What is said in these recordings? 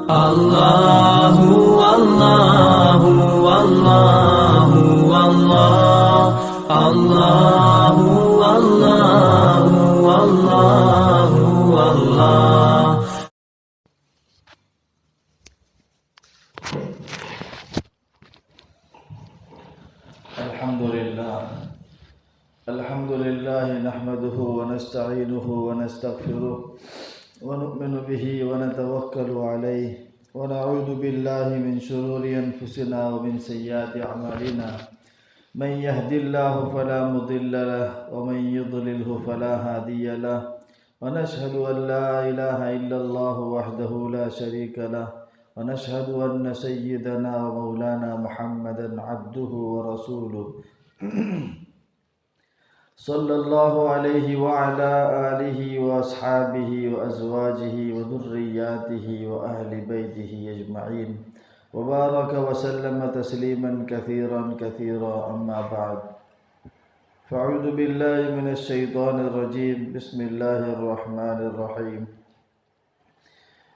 الله والله والله والله الله والله والله والله. الحمد لله نحمده ونستعينه ونستغفره ونؤمن به ونتوكل عليه ونعوذ بالله من شرور أنفسنا ومن سيئات أعمالنا من يهد الله فلا مضل له ومن يضلله فلا هادي له ونشهد أن لا إله إلا الله وحده لا شريك له ونشهد أن سيدنا ومولانا محمدا عبده ورسوله صلى الله عليه وعلى آله وأصحابه وأزواجه وذرياته وأهل بيته أجمعين وبارك وسلم تسليما كثيرا كثيرا. أما بعد، فأعوذ بالله من الشيطان الرجيم. بسم الله الرحمن الرحيم.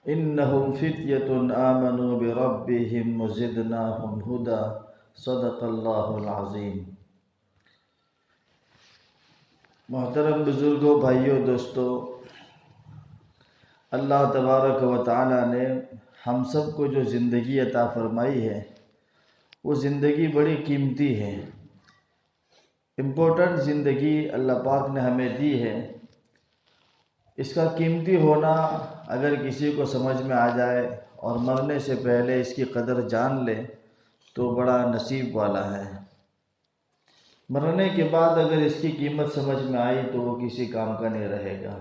إنهم فتية آمنوا بربهم وزدناهم هدى. صدق الله العظيم. محترم بزرگوں، بھائیوں، دوستوں، اللہ تبارک و تعالی نے ہم سب کو جو زندگی عطا فرمائی ہے وہ زندگی بڑی قیمتی ہے، امپورٹنٹ زندگی اللہ پاک نے ہمیں دی ہے. اس کا قیمتی ہونا اگر کسی کو سمجھ میں آ جائے اور مرنے سے پہلے اس کی قدر جان لے تو بڑا نصیب والا ہے. مرنے کے بعد اگر اس کی قیمت سمجھ میں آئی تو وہ کسی کام کا نہیں رہے گا.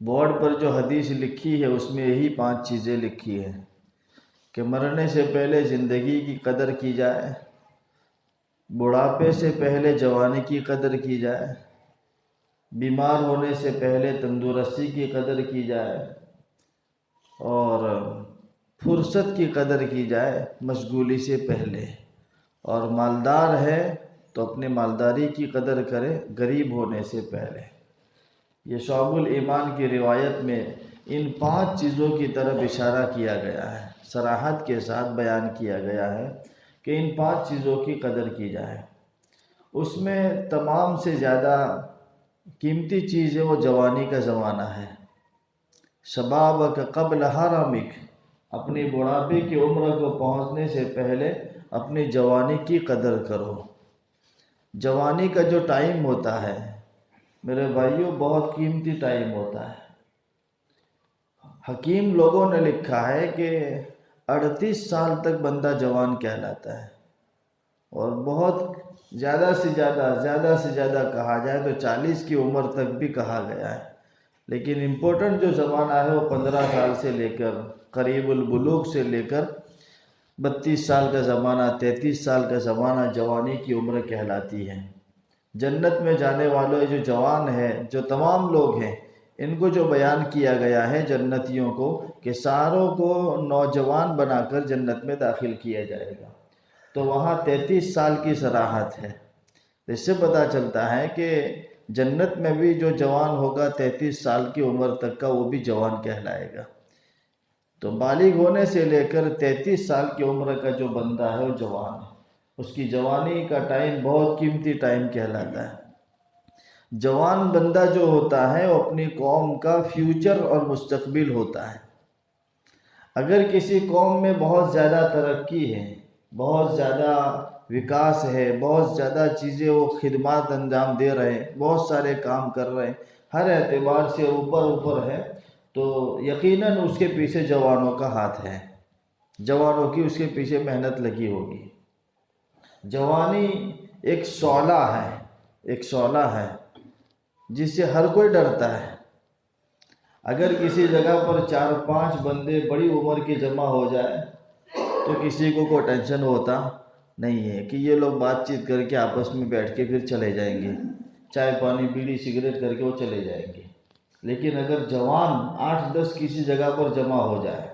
بورڈ پر جو حدیث لکھی ہے اس میں یہی 5 چیزیں لکھی ہیں کہ مرنے سے پہلے زندگی کی قدر کی جائے، بڑھاپے سے پہلے جوانی کی قدر کی جائے، بیمار ہونے سے پہلے تندرستی کی قدر کی جائے، اور فرصت کی قدر کی جائے مشغولی سے پہلے، اور مالدار ہے تو اپنی مالداری کی قدر کرے غریب ہونے سے پہلے. یہ شعب الایمان کی روایت میں ان 5 چیزوں کی طرف اشارہ کیا گیا ہے، صراحت کے ساتھ بیان کیا گیا ہے کہ ان 5 چیزوں کی قدر کی جائے. اس میں تمام سے زیادہ قیمتی چیز ہے وہ جوانی کا زمانہ ہے. شبابک قبل حرمک، اپنی بڑھاپے کی عمر کو پہنچنے سے پہلے اپنی جوانی کی قدر کرو. جوانی کا جو ٹائم ہوتا ہے میرے بھائیوں بہت قیمتی ٹائم ہوتا ہے. حکیم لوگوں نے لکھا ہے کہ 38 سال تک بندہ جوان کہلاتا ہے، اور بہت زیادہ سے زیادہ کہا جائے تو 40 کی عمر تک بھی کہا گیا ہے. لیکن امپورٹنٹ جو زمانہ ہے وہ 15 سال سے لے کر قریب البلوغ سے لے کر 32 سال کا زمانہ، 33 سال کا زمانہ جوانی کی عمر کہلاتی ہے. جنت میں جانے والے جو جوان ہیں، جو تمام لوگ ہیں، ان کو جو بیان کیا گیا ہے جنتیوں کو کہ ساروں کو نوجوان بنا کر جنت میں داخل کیا جائے گا، تو وہاں 33 سال کی صراحت ہے. اس سے پتہ چلتا ہے کہ جنت میں بھی جو جوان ہوگا 33 سال کی عمر تک کا وہ بھی جوان کہلائے گا. تو بالغ ہونے سے لے کر 33 سال کی عمر کا جو بندہ ہے وہ جوان ہے. اس کی جوانی کا ٹائم بہت قیمتی ٹائم کہلاتا ہے. جوان بندہ جو ہوتا ہے وہ اپنی قوم کا فیوچر اور مستقبل ہوتا ہے. اگر کسی قوم میں بہت زیادہ ترقی ہے، بہت زیادہ وکاس ہے، بہت زیادہ چیزیں وہ خدمات انجام دے رہے ہیں، بہت سارے کام کر رہے ہیں، ہر اعتبار سے اوپر ہے، تو یقیناً اس کے پیچھے جوانوں کا ہاتھ ہے، جوانوں کی اس کے پیچھے محنت لگی ہوگی. جوانی ایک شعلہ ہے جس سے ہر کوئی ڈرتا ہے. اگر کسی جگہ پر 4-5 بندے بڑی عمر کے جمع ہو جائے تو کسی کو کوئی ٹینشن ہوتا نہیں ہے کہ یہ لوگ بات چیت کر کے آپس میں بیٹھ کے پھر چلے جائیں گے، چائے پانی بیڑی سگریٹ کر کے وہ چلے جائیں گے. لیکن اگر جوان 8-10 کسی جگہ پر جمع ہو جائے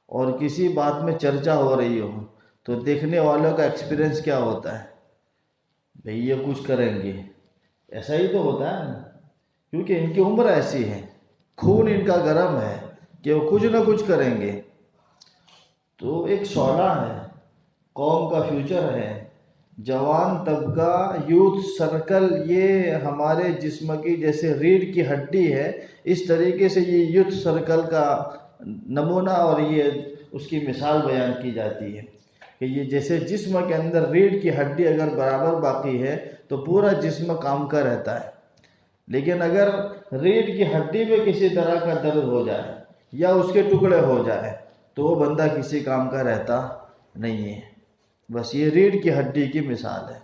اور کسی بات میں چرچا ہو رہی ہو تو دیکھنے والوں کا ایکسپیرینس کیا ہوتا ہے، بھئی یہ کچھ کریں گے، ایسا ہی تو ہوتا ہے نا، کیونکہ ان کی عمر ایسی ہے، خون ان کا گرم ہے، کہ وہ کچھ نہ کچھ کریں گے. تو ایک شعلہ ہے، قوم کا فیوچر ہے. جوان طبقہ، یوتھ سرکل، یہ ہمارے جسم کی جیسے ریڑھ کی ہڈی ہے، اس طریقے سے یہ یوتھ سرکل کا نمونہ اور یہ اس کی مثال بیان کی جاتی ہے کہ یہ جیسے جسم کے اندر ریڑھ کی ہڈی اگر برابر باقی ہے تو پورا جسم کام کا رہتا ہے، لیکن اگر ریڑھ کی ہڈی میں کسی طرح کا درد ہو جائے یا اس کے ٹکڑے ہو جائے تو وہ بندہ کسی کام کا رہتا نہیں ہے. بس یہ ریڑھ کی ہڈی کی مثال ہے.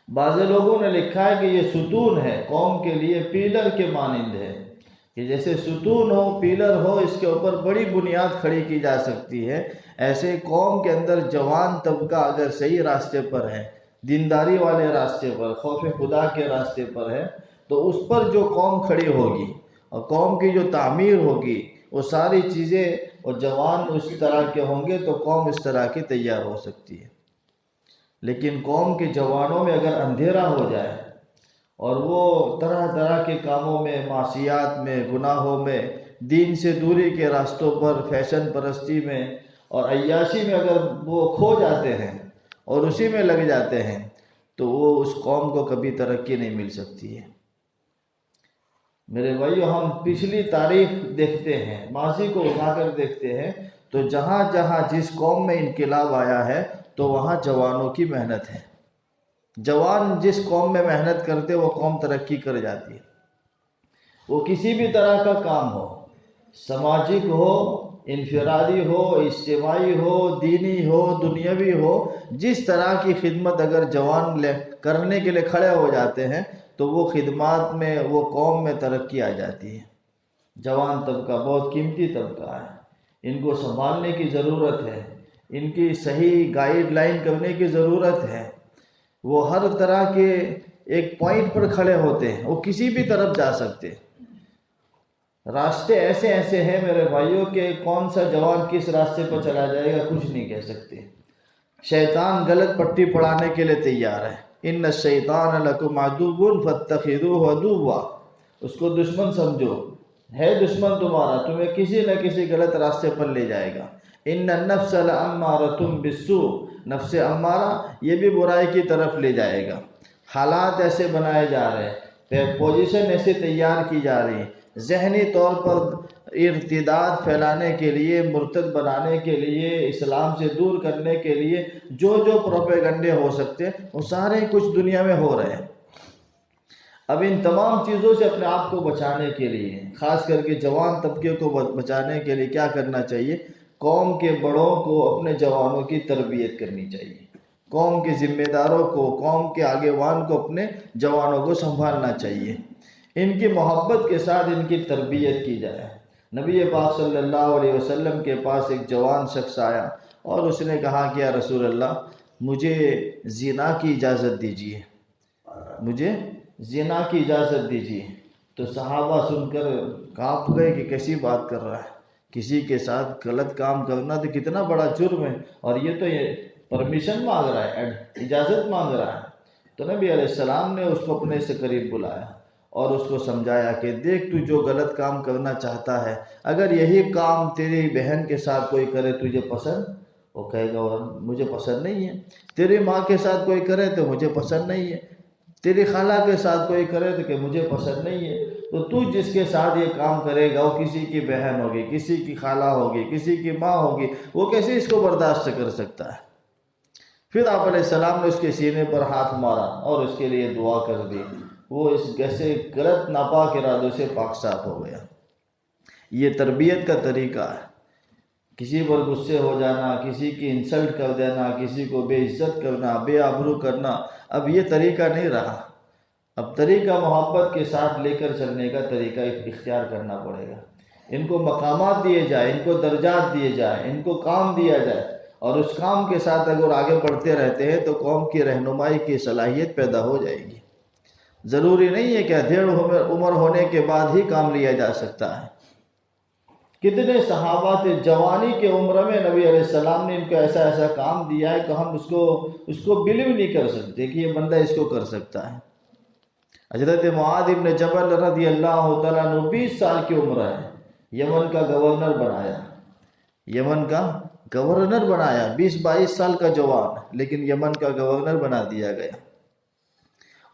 بعض لوگوں نے لکھا ہے کہ یہ ستون ہے، قوم کے لیے پیلر کے مانند ہے، کہ جیسے ستون ہو، پیلر ہو، اس کے اوپر بڑی بنیاد کھڑی کی جا سکتی ہے، ایسے قوم کے اندر جوان طبقہ اگر صحیح راستے پر ہے، دینداری والے راستے پر، خوف خدا کے راستے پر ہے، تو اس پر جو قوم کھڑی ہوگی اور قوم کی جو تعمیر ہوگی وہ ساری چیزیں، اور جوان اس طرح کے ہوں گے تو قوم اس طرح کی تیار ہو سکتی ہے. لیکن قوم کے جوانوں میں اگر اندھیرا ہو جائے اور وہ طرح طرح کے کاموں میں، معصیات میں، گناہوں میں، دین سے دوری کے راستوں پر، فیشن پرستی میں اور عیاشی میں اگر وہ کھو جاتے ہیں اور اسی میں لگ جاتے ہیں تو وہ اس قوم کو کبھی ترقی نہیں مل سکتی ہے. میرے بھائیو، ہم پچھلی تاریخ دیکھتے ہیں، ماضی کو اٹھا کر دیکھتے ہیں تو جہاں جہاں جس قوم میں انقلاب آیا ہے تو وہاں جوانوں کی محنت ہے. جوان جس قوم میں محنت کرتے وہ قوم ترقی کر جاتی ہے. وہ کسی بھی طرح کا کام ہو، سماجک ہو، انفرادی ہو، اجتماعی ہو، دینی ہو، دنیاوی ہو، جس طرح کی خدمت اگر جوان کرنے کے لیے کھڑے ہو جاتے ہیں تو وہ خدمات میں، وہ قوم میں ترقی آ جاتی ہے. جوان طبقہ بہت قیمتی طبقہ ہے، ان کو سنبھالنے کی ضرورت ہے، ان کی صحیح گائیڈ لائن کرنے کی ضرورت ہے. وہ ہر طرح کے ایک پوائنٹ پر کھڑے ہوتے ہیں، وہ کسی بھی طرف جا سکتے. راستے ایسے ایسے ہیں میرے بھائیوں کہ کون سا جوان کس راستے پر چلا جائے گا کچھ نہیں کہہ سکتے. شیطان غلط پٹی پڑھانے کے لیے تیار ہے. ان الشیطان لکم عدو فاتخذوہ عدوا، اس کو دشمن سمجھو، ہے دشمن تمہارا، تمہیں کسی نہ کسی غلط راستے پر لے جائے گا. ان النفس لامارۃ بالسوء، نفس امارہ یہ بھی برائی کی طرف لے جائے گا. حالات ایسے بنائے جا رہے ہیں، پوزیشن ایسے تیار کی جا رہی ہے، ذہنی طور پر ارتداد پھیلانے کے لیے، مرتد بنانے کے لیے، اسلام سے دور کرنے کے لیے جو جو پروپیگنڈے ہو سکتے ہیں وہ سارے کچھ دنیا میں ہو رہے ہیں. اب ان تمام چیزوں سے اپنے آپ کو بچانے کے لیے، خاص کر کے جوان طبقے کو بچانے کے لیے کیا کرنا چاہیے؟ قوم کے بڑوں کو اپنے جوانوں کی تربیت کرنی چاہیے. قوم کے ذمہ داروں کو، قوم کے آگےوان کو اپنے جوانوں کو سنبھالنا چاہیے. ان کی محبت کے ساتھ ان کی تربیت کی جائے. نبی پاک صلی اللہ علیہ وسلم کے پاس ایک جوان شخص آیا اور اس نے کہا کہ یا رسول اللہ، مجھے زنا کی اجازت دیجیے، مجھے زنا کی اجازت دیجیے. تو صحابہ سن کر کانپ گئے کہ کیسی بات کر رہا ہے، کسی کے ساتھ غلط کام کرنا تو کتنا بڑا جرم ہے، اور یہ تو یہ پرمیشن مانگ رہا ہے، اجازت مانگ رہا ہے. تو نبی علیہ السلام نے اس کو اپنے سے قریب بلایا اور اس کو سمجھایا کہ دیکھ، تو جو غلط کام کرنا چاہتا ہے، اگر یہی کام تیری بہن کے ساتھ کوئی کرے تجھے پسند، وہ کہے گا مجھے پسند نہیں ہے. تیری ماں کے ساتھ کوئی کرے تو مجھے پسند نہیں ہے. تیری خالہ کے ساتھ کوئی کرے تو کہ مجھے پسند نہیں ہے. تو جس کے ساتھ یہ کام کرے گا وہ کسی کی بہن ہوگی، کسی کی خالہ ہوگی، کسی کی ماں ہوگی، وہ کیسے اس کو برداشت کر سکتا ہے؟ پھر آپ علیہ السلام نے اس کے سینے پر ہاتھ مارا اور اس کے لیے دعا کر دی. وہ اس ایسے غلط ناپاک ارادوں سے پاک صاف ہو گیا. یہ تربیت کا طریقہ ہے. کسی پر غصے ہو جانا، کسی کی انسلٹ کر دینا، کسی کو بے عزت کرنا، بے آبرو کرنا، اب یہ طریقہ نہیں رہا. اب طریقہ محبت کے ساتھ لے کر چلنے کا طریقہ اختیار کرنا پڑے گا. ان کو مقامات دیے جائے، ان کو درجات دیے جائے، ان کو کام دیا جائے، اور اس کام کے ساتھ اگر آگے بڑھتے رہتے ہیں تو قوم کی رہنمائی کی صلاحیت پیدا ہو جائے گی. ضروری نہیں ہے کہ ادھیڑ عمر ہونے کے بعد ہی کام لیا جا سکتا ہے. کتنے صحابہ تھے جوانی کے عمر میں نبی علیہ السلام نے ان کو ایسا ایسا کام دیا ہے کہ ہم اس کو بلیو نہیں کر سکتے کہ یہ بندہ اس کو کر سکتا ہے. حضرت معاذ ابن جبل رضی اللہ تعالیٰ عنہ 20 سال کی عمر ہے، یمن کا گورنر بنایا، یمن کا گورنر بنایا، 20-22 سال کا جوان، لیکن یمن کا گورنر بنا دیا گیا۔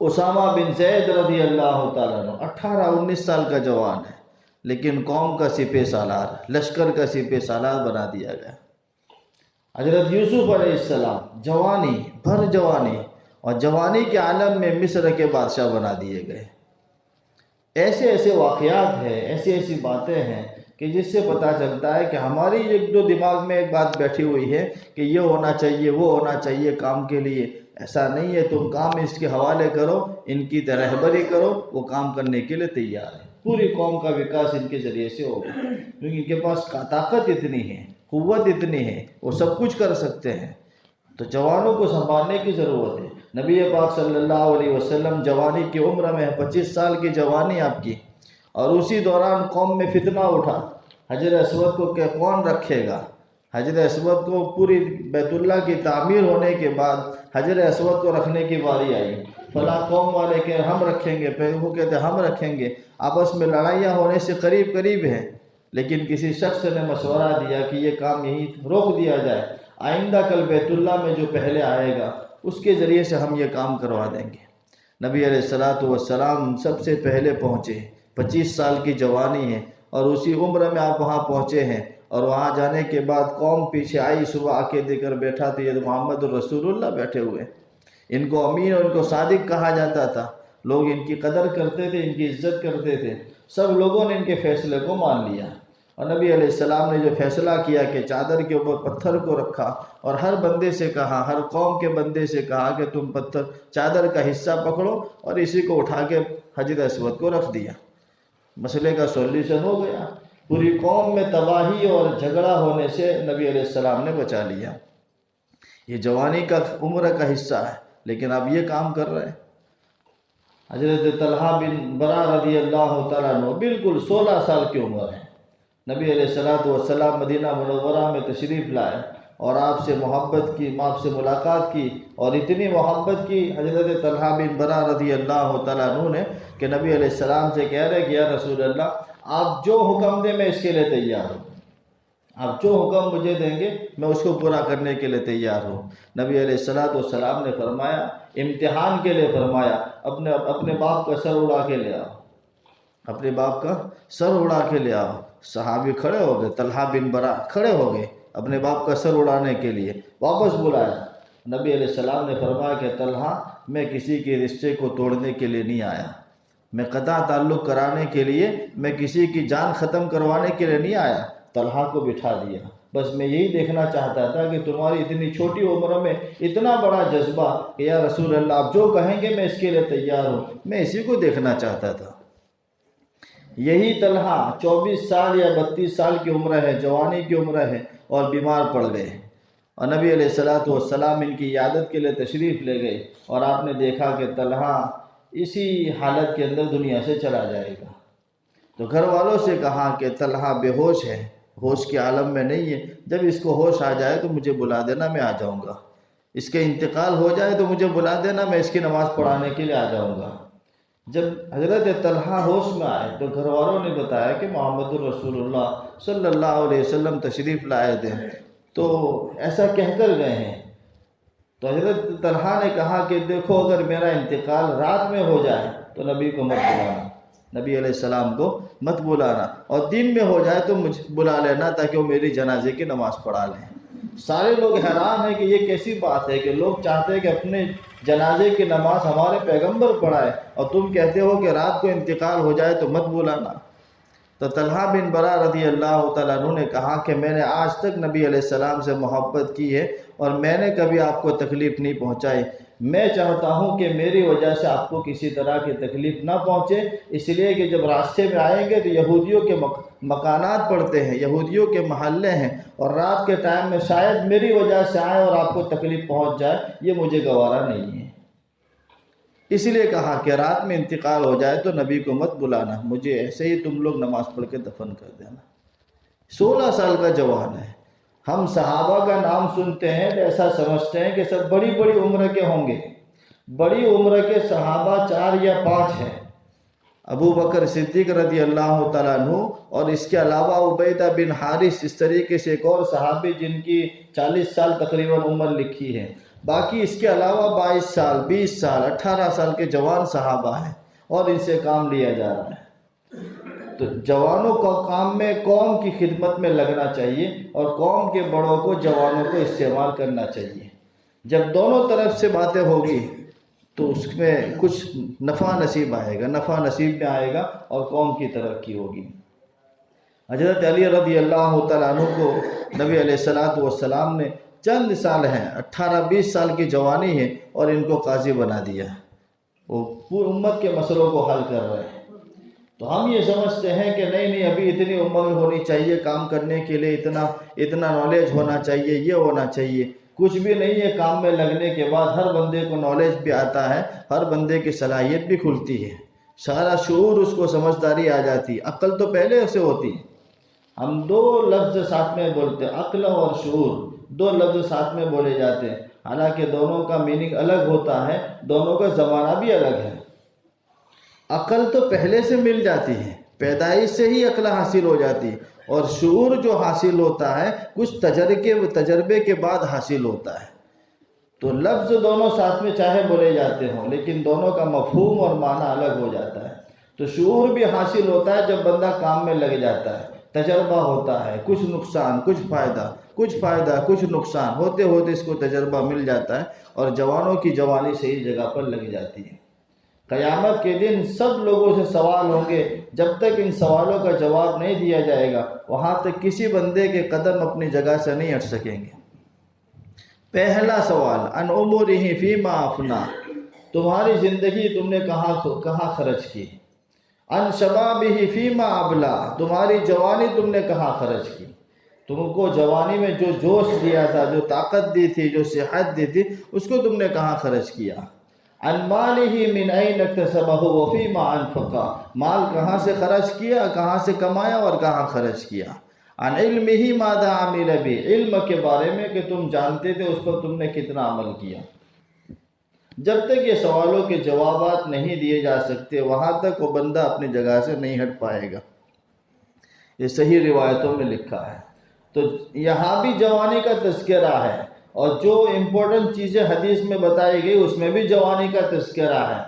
اسامہ بن زید رضی اللہ تعالیٰ عنہ 18-19 سال کا جوان ہے، لیکن قوم کا سپہ سالار، لشکر کا سپہ سالار بنا دیا گیا۔ حضرت یوسف علیہ السلام جوانی بھر جوانی، اور جوانی کے عالم میں مصر کے بادشاہ بنا دیے گئے۔ ایسے ایسے واقعات ہیں، ایسی ایسی باتیں ہیں کہ جس سے پتہ چلتا ہے کہ ہماری ایک جو دماغ میں ایک بات بیٹھی ہوئی ہے کہ یہ ہونا چاہیے، وہ ہونا چاہیے کام کے لیے، ایسا نہیں ہے۔ تم کام اس کے حوالے کرو، ان کی رہبری کرو، وہ کام کرنے کے لیے تیار ہے۔ پوری قوم کا وکاس ان کے ذریعے سے ہوگا، کیونکہ ان کے پاس طاقت اتنی ہے، قوت اتنی ہے، وہ سب کچھ کر سکتے ہیں۔ تو جوانوں کو سنبھالنے کی ضرورت ہے۔ نبی پاک صلی اللہ علیہ وسلم جوانی کی عمر میں 25 سال کی جوانی آپ کی، اور اسی دوران قوم میں فتنہ اٹھا، حجر اسود کو کہ کون رکھے گا؟ حجر اسود کو پوری بیت اللہ کی تعمیر ہونے کے بعد حجر اسود کو رکھنے کی باری آئی، فلاں قوم والے کہ ہم رکھیں گے، پھر وہ کہتے ہم رکھیں گے، آپس میں لڑائیاں ہونے سے قریب قریب ہیں، لیکن کسی شخص نے مشورہ دیا کہ یہ کام یہیں روک دیا جائے، آئندہ کل بیت اللہ میں جو پہلے آئے گا اس کے ذریعے سے ہم یہ کام کروا دیں گے۔ نبی علیہ السلام سب سے پہلے پہنچے، 25 سال کی جوانی ہے، اور اسی عمر میں آپ وہاں پہنچے ہیں، اور وہاں جانے کے بعد قوم پیچھے آئی، صبح آ کے دے کر بیٹھا تو یہ محمد الرسول اللہ بیٹھے ہوئے۔ ان کو امین اور ان کو صادق کہا جاتا تھا، لوگ ان کی قدر کرتے تھے، ان کی عزت کرتے تھے، سب لوگوں نے ان کے فیصلے کو مان لیا۔ اور نبی علیہ السلام نے جو فیصلہ کیا کہ چادر کے اوپر پتھر کو رکھا، اور ہر بندے سے کہا، ہر قوم کے بندے سے کہا کہ تم پتھر چادر کا حصہ پکڑو اور اسی کو اٹھا کے حجر اسود کو رکھ دیا۔ مسئلے کا سولوشن ہو گیا، پوری قوم میں تباہی اور جھگڑا ہونے سے نبی علیہ السلام نے بچا لیا۔ یہ جوانی کا عمر کا حصہ ہے، لیکن اب یہ کام کر رہے ہیں۔ حضرت طلحہ بن برا رضی اللہ تعالیٰ عنہ بالکل 16 سال کی عمر ہے، نبی علیہ السلام مدینہ منورہ میں تشریف لائے اور آپ سے محبت کی، آپ سے ملاقات کی، اور اتنی محبت کی حضرت طلحہ بن برا رضی اللہ تعالیٰ عنہ نے کہ نبی علیہ السلام سے کہہ رہے کہ یا رسول اللہ آپ جو حکم دیں میں اس کے لیے تیار ہوں، آپ جو حکم مجھے دیں گے میں اس کو پورا کرنے کے لیے تیار ہوں۔ نبی علیہ السلام نے فرمایا، امتحان کے لیے فرمایا، اپنے باپ کا سر اڑا کے لے آؤ، اپنے باپ کا سر اڑا کے لے آؤ۔ صحابی کھڑے ہو گئے، طلحہ بن برا کھڑے ہو گئے اپنے باپ کا سر اڑانے کے لیے، واپس بلایا۔ نبی علیہ السلام نے فرمایا کہ طلحہ میں کسی کے رشتے کو توڑنے کے لیے نہیں آیا، میں قطع تعلق کرانے کے لیے، میں کسی کی جان ختم کروانے کے لیے نہیں آیا۔ طلحہ کو بٹھا دیا، بس میں یہی دیکھنا چاہتا تھا کہ تمہاری اتنی چھوٹی عمر میں اتنا بڑا جذبہ کہ یا رسول اللہ آپ جو کہیں گے میں اس کے لیے تیار ہوں، میں اسی کو دیکھنا چاہتا تھا۔ یہی طلحہ 24 سال یا 32 سال کی عمر ہے، جوانی کی عمر ہے، اور بیمار پڑ گئے، اور نبی علیہ السلام ان کی عیادت کے لیے تشریف لے گئے، اور آپ نے دیکھا کہ طلحہ اسی حالت کے اندر دنیا سے چلا جائے گا۔ تو گھر والوں سے کہا کہ طلحہ بے ہوش ہے، ہوش کے عالم میں نہیں ہے، جب اس کو ہوش آ جائے تو مجھے بلا دینا، میں آ جاؤں گا، اس کے انتقال ہو جائے تو مجھے بلا دینا، میں اس کی نماز پڑھانے کے لیے آ جاؤں گا۔ جب حضرت طلحہ ہوش میں آئے تو گھر والوں نے بتایا کہ محمد الرسول اللہ صلی اللہ علیہ وسلم تشریف لائے تھے، تو ایسا کہہ کر گئے ہیں۔ تو حضرت طلحہ نے کہا کہ دیکھو اگر میرا انتقال رات میں ہو جائے تو نبی کو مت بلانا، نبی علیہ السلام کو مت بلانا، اور دن میں ہو جائے تو مجھے بلا لینا تاکہ وہ میری جنازے کی نماز پڑھا لیں۔ سارے لوگ حیران ہیں کہ یہ کیسی بات ہے کہ لوگ چاہتے ہیں کہ اپنے جنازے کی نماز ہمارے پیغمبر پڑھائے، اور تم کہتے ہو کہ رات کو انتقال ہو جائے تو مت بلانا۔ تو طلحہ بن برا رضی اللہ تعالیٰ عنہ نے کہا کہ میں نے آج تک نبی علیہ السلام سے محبت کی ہے، اور میں نے کبھی آپ کو تکلیف نہیں پہنچائی، میں چاہتا ہوں کہ میری وجہ سے آپ کو کسی طرح کی تکلیف نہ پہنچے، اس لیے کہ جب راستے میں آئیں گے تو یہودیوں کے مکانات پڑتے ہیں، یہودیوں کے محلے ہیں، اور رات کے ٹائم میں شاید میری وجہ سے آئے اور آپ کو تکلیف پہنچ جائے، یہ مجھے گوارا نہیں ہے۔ اس لیے کہا کہ رات میں انتقال ہو جائے تو نبی کو مت بلانا، مجھے ایسے ہی تم لوگ نماز پڑھ کے دفن کر دینا۔ 16 سال کا جوان ہے۔ ہم صحابہ کا نام سنتے ہیں تو ایسا سمجھتے ہیں کہ سب بڑی بڑی عمر کے ہوں گے، بڑی عمر کے صحابہ 4 یا 5 ہیں، ابو بکر صدیق رضی اللہ تعالیٰ عنہ اور اس کے علاوہ عبیدہ بن حارث، اس طریقے سے ایک اور صحابی جن کی 40 سال تقریباً عمر لکھی ہے. باقی اس کے علاوہ 22 سال 20 سال 18 سال کے جوان صحابہ ہیں اور ان سے کام لیا جا رہا ہے. تو جوانوں کو کام میں قوم کی خدمت میں لگنا چاہیے اور قوم کے بڑوں کو جوانوں کو استعمال کرنا چاہیے. جب دونوں طرف سے باتیں ہوگی تو اس میں کچھ نفع نصیب آئے گا، نفع نصیب میں آئے گا اور قوم کی ترقی ہوگی. حضرت علی رضی اللہ تعالیٰ عنہ کو نبی علیہ السلام نے چند سال ہیں، 18-20 سال کی جوانی ہے اور ان کو قاضی بنا دیا. وہ پوری امت کے مسئلوں کو حل کر رہے ہیں. تو ہم یہ سمجھتے ہیں کہ نہیں ابھی اتنی عمر ہونی چاہیے کام کرنے کے لیے، اتنا نالج ہونا چاہیے، یہ ہونا چاہیے. کچھ بھی نہیں ہے. کام میں لگنے کے بعد ہر بندے کو نالج بھی آتا ہے، ہر بندے کی صلاحیت بھی کھلتی ہے، سارا شعور اس کو سمجھداری آ جاتی. عقل تو پہلے سے ہوتی ہے. ہم 2 لفظ ساتھ میں بولتے ہیں، عقل اور شعور، 2 لفظ ساتھ میں بولے جاتے ہیں، حالانکہ دونوں کا میننگ الگ ہوتا ہے، دونوں کا زمانہ بھی الگ ہے. عقل تو پہلے سے مل جاتی ہے، پیدائش سے ہی عقل حاصل ہو جاتی ہے، اور شعور جو حاصل ہوتا ہے کچھ تجربے کے بعد حاصل ہوتا ہے. تو لفظ دونوں ساتھ میں چاہے بولے جاتے ہوں لیکن دونوں کا مفہوم اور معنی الگ ہو جاتا ہے. تو شعور بھی حاصل ہوتا ہے جب بندہ کام میں لگ جاتا ہے، تجربہ ہوتا ہے، کچھ نقصان کچھ فائدہ کچھ نقصان ہوتے ہوتے اس کو تجربہ مل جاتا ہے اور جوانوں کی جوانی صحیح جگہ پر لگ جاتی ہے. قیامت کے دن سب لوگوں سے سوال ہوں گے. جب تک ان سوالوں کا جواب نہیں دیا جائے گا وہاں تک کسی بندے کے قدم اپنی جگہ سے نہیں ہٹ سکیں گے. پہلا سوال، ان عمرہ فیما افنا، تمہاری زندگی تم نے کہاں خرچ کی. ان شبابہ فیما ابلا، تمہاری جوانی تم نے کہاں خرچ کی. تم کو جوانی میں جو جوش دیا تھا، جو طاقت دی تھی، جو صحت دی تھی، اس کو تم نے کہاں خرچ کیا. عن مالہ من این اکتسبہ وفیما انفقا، مال کہاں سے خرچ کیا، کہاں سے کمایا اور کہاں خرچ کیا. عن علمہ ماذا عمل بہ، علم کے بارے میں کہ تم جانتے تھے اس پر تم نے کتنا عمل کیا. جب تک یہ سوالوں کے جوابات نہیں دیے جا سکتے وہاں تک وہ بندہ اپنی جگہ سے نہیں ہٹ پائے گا. یہ صحیح روایتوں میں لکھا ہے. تو یہاں بھی جوانی کا تذکرہ ہے اور جو امپورٹنٹ چیزیں حدیث میں بتائی گئی اس میں بھی جوانی کا تذکرہ ہے.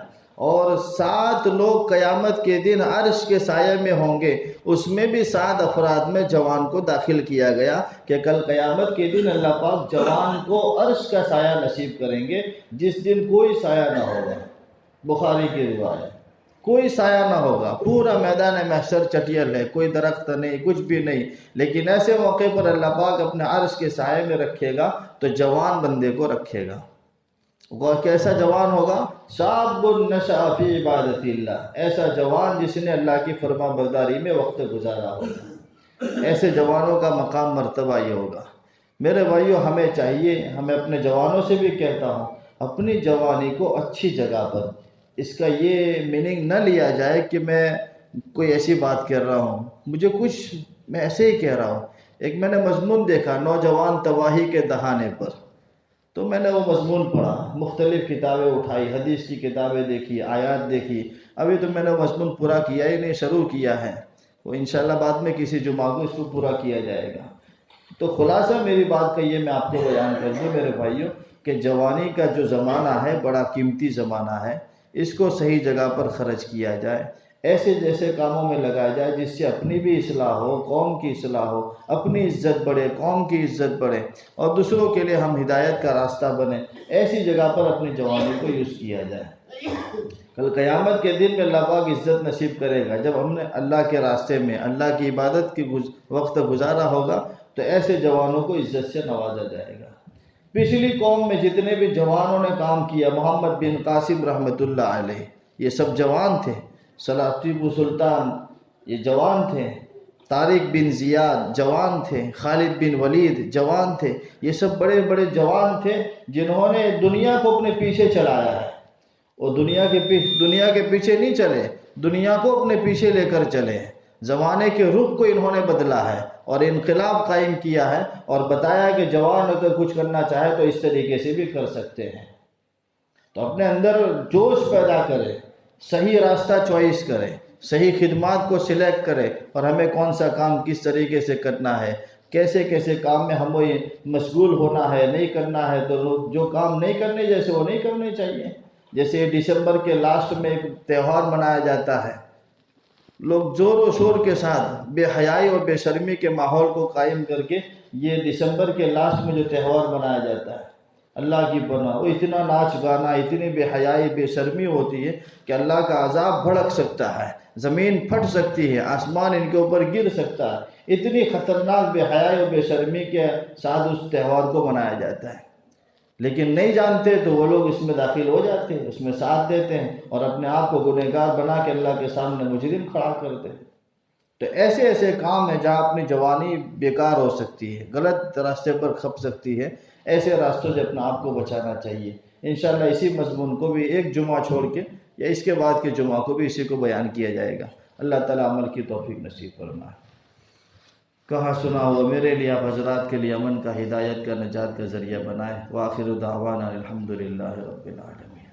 اور 7 لوگ قیامت کے دن عرش کے سائے میں ہوں گے، اس میں بھی 7 افراد میں جوان کو داخل کیا گیا کہ کل قیامت کے دن اللہ پاک جوان کو عرش کا سایہ نصیب کریں گے جس دن کوئی سایہ نہ ہوگا. بخاری کی روایت، کوئی سایہ نہ ہوگا، پورا میدان محشر چٹیل ہے، کوئی درخت نہیں، کچھ بھی نہیں. لیکن ایسے موقع پر اللہ پاک اپنے عرش کے سائے میں رکھے گا تو جوان بندے کو رکھے گا. وہ کیسا جوان ہوگا؟ شاب نشأ فی عبادت اللہ، ایسا جوان جس نے اللہ کی فرما برداری میں وقت گزارا ہوگا. ایسے جوانوں کا مقام مرتبہ یہ ہوگا. میرے بھائیو، ہمیں چاہیے، ہمیں اپنے جوانوں سے بھی کہتا ہوں، اپنی جوانی کو اچھی جگہ پر، اس کا یہ میننگ نہ لیا جائے کہ میں کوئی ایسی بات کر رہا ہوں، میں ایسے ہی کہہ رہا ہوں. ایک میں نے مضمون دیکھا، نوجوان تباہی کے دہانے پر، تو میں نے وہ مضمون پڑھا، مختلف کتابیں اٹھائی، حدیث کی کتابیں دیکھی، آیات دیکھی. ابھی تو میں نے مضمون پورا کیا ہی نہیں، شروع کیا ہے. وہ انشاءاللہ بعد میں کسی جمعہ کو اس کو پورا کیا جائے گا. تو خلاصہ میری بات کا یہ میں آپ کو بیان کر دوں میرے بھائیوں کہ جوانی کا جو زمانہ ہے بڑا قیمتی زمانہ ہے. اس کو صحیح جگہ پر خرچ کیا جائے، ایسے جیسے کاموں میں لگایا جائے جس سے اپنی بھی اصلاح ہو، قوم کی اصلاح ہو، اپنی عزت بڑھے، قوم کی عزت بڑھے اور دوسروں کے لیے ہم ہدایت کا راستہ بنے. ایسی جگہ پر اپنی جوانی کو یوز کیا جائے. کل قیامت کے دن میں اللہ پاک عزت نصیب کرے گا. جب ہم نے اللہ کے راستے میں اللہ کی عبادت کی وقت گزارا ہوگا تو ایسے جوانوں کو عزت سے نوازا جائے گا. پچھلی قوم میں جتنے بھی جوانوں نے کام کیا، محمد بن قاسم رحمۃ اللہ علیہ، یہ سب جوان تھے. ٹیپو سلطان یہ جوان تھے. طارق بن زیاد جوان تھے. خالد بن ولید جوان تھے. یہ سب بڑے بڑے جوان تھے جنہوں نے دنیا کو اپنے پیچھے چلایا ہے. وہ دنیا کے پیچھے نہیں چلے، دنیا کو اپنے پیچھے لے کر چلے. زمانے کے رخ کو انہوں نے بدلا ہے اور انقلاب قائم کیا ہے اور بتایا کہ جوان اگر کچھ کرنا چاہے تو اس طریقے سے بھی کر سکتے ہیں. تو اپنے اندر جوش پیدا کرے، صحیح راستہ چوائس کرے، صحیح خدمات کو سلیکٹ کرے اور ہمیں کون سا کام کس طریقے سے کرنا ہے، کیسے کیسے کام میں ہمیں مشغول ہونا ہے، نہیں کرنا ہے تو جو کام نہیں کرنے جیسے وہ نہیں کرنے چاہیے۔ جیسے دسمبر کے لاسٹ میں ایک تہوار منایا جاتا ہے، لوگ زور و شور کے ساتھ بے حیائی اور بے شرمی کے ماحول کو قائم کر کے یہ دسمبر کے لاسٹ میں جو تہوار منایا جاتا ہے، اللہ کی پناہ، وہ اتنا ناچ گانا، اتنی بے حیائی بے شرمی ہوتی ہے کہ اللہ کا عذاب بھڑک سکتا ہے، زمین پھٹ سکتی ہے، آسمان ان کے اوپر گر سکتا ہے، اتنی خطرناک بے حیائی اور بے شرمی کے ساتھ اس تہوار کو منایا جاتا ہے۔ لیکن نہیں جانتے تو وہ لوگ اس میں داخل ہو جاتے ہیں، اس میں ساتھ دیتے ہیں اور اپنے آپ کو گنہگار بنا کے اللہ کے سامنے مجرم کھڑا کرتے ہیں۔ تو ایسے ایسے کام ہیں جہاں اپنی جوانی بیکار ہو سکتی ہے، غلط راستے پر کھپ سکتی ہے، ایسے راستوں سے اپنا آپ کو بچانا چاہیے۔ انشاءاللہ اسی مضمون کو بھی ایک جمعہ چھوڑ کے یا اس کے بعد کے جمعہ کو بھی اسی کو بیان کیا جائے گا۔ اللہ تعالیٰ عمل کی توفیق نصیب فرمائے۔ کہا سنا ہوا میرے لیے آپ حضرات کے لیے امن کا، ہدایت کا، نجات کا ذریعہ بنائے۔ وآخر دعوانا الحمدللہ رب العالمین۔